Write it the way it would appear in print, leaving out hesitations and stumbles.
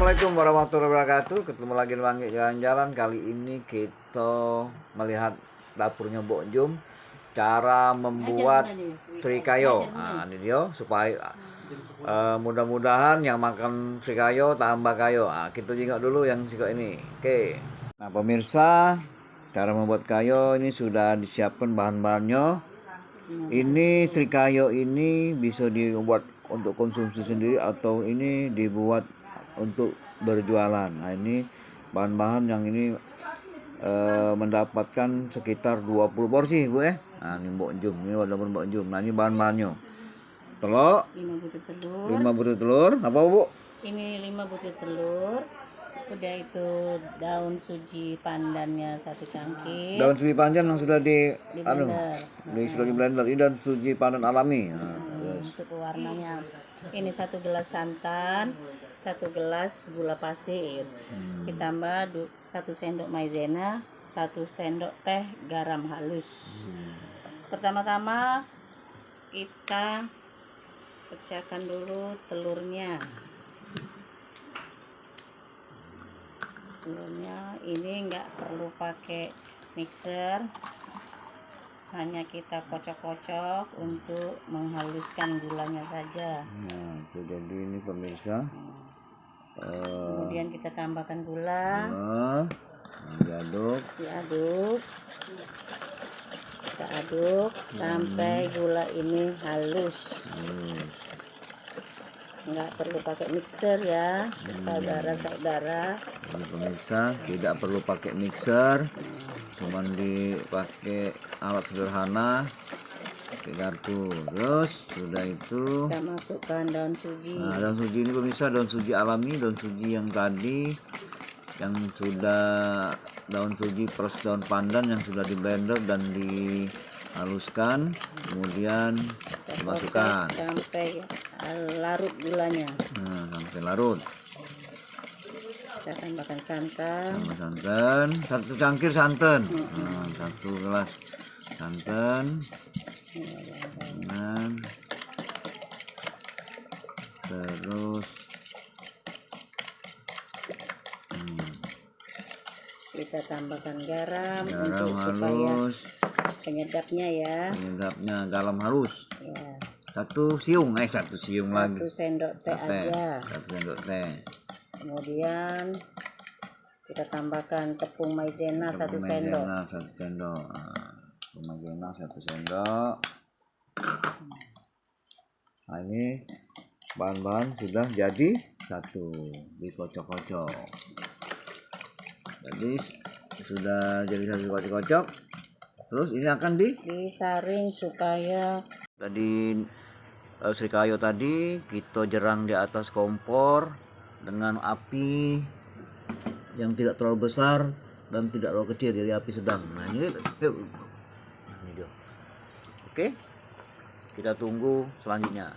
Assalamualaikum warahmatullahi wabarakatuh. Ketemu lagi di Wangi Jalan-Jalan. Kali ini kita melihat dapurnya Mbok Jum, cara membuat srikayo. Nah, ini dia supaya mudah-mudahan yang makan srikayo tambah kayo. Nah, kita jengok dulu yang srikayo ini. Oke. Nah, pemirsa, cara membuat kayo ini sudah disiapkan bahan-bahannya. Ini srikayo ini bisa dibuat untuk konsumsi sendiri atau ini dibuat untuk berjualan. Nah, ini bahan-bahan yang ini mendapatkan sekitar 20 porsi, Bu ya. Nah, ini Mbok Jum, ini wadah Mbok Jum. Nah, ini bahan-bahannya. Telur 5 butir telur. 5 butir telur. Apa, Bu? Ini 5 butir telur. Udah itu daun suji pandannya 1 cangkir. Daun suji pandan yang sudah blender. Sudah di blender. Ini daun suji pandan alami. Nah, Untuk warnanya. Ini 1 gelas santan, 1 gelas gula pasir. Ditambah 1 sendok maizena, 1 sendok teh garam halus. Pertama-tama kita pecahkan dulu telurnya. Telurnya ini enggak perlu pakai mixer, hanya kita kocok-kocok untuk menghaluskan gulanya saja. Nah, itu jadi ini pemirsa. Kemudian kita tambahkan gula. Diaduk. Kita aduk sampai gula ini halus. Nggak perlu pakai mixer ya, saudara-saudara. Ini pemirsa, tidak perlu pakai mixer, cuman dipakai alat sederhana, pakai garpu. Terus sudah itu Kita masukkan daun suji. Nah, daun suji ini pemirsa, daun suji alami, daun suji yang tadi yang sudah daun suji plus daun pandan yang sudah di blender dan dihaluskan, kemudian dimasukkan sampai larut gulanya. Nah, sampai larut. Kita tambahkan santan. 1 cangkir santan. Nah, 1 gelas santan. Terus Kita tambahkan garam garam untuk halus, supaya penyedapnya ya. garam halus. Ya. 1 siung, 1 siung 1 lagi. sendok teh aja. 1 sendok teh. Kemudian kita tambahkan tepung maizena 1 sendok. 1 sendok. Tepung maizena 1 sendok. Nah, ini bahan-bahan sudah jadi satu, dikocok-kocok. Jadi sudah jadi satu kocok-kocok. Terus ini akan disaring supaya tadi srikayo tadi kita jerang di atas kompor dengan api yang tidak terlalu besar dan tidak terlalu kecil, jadi api sedang. Nah, ini dia. Oke, kita tunggu selanjutnya.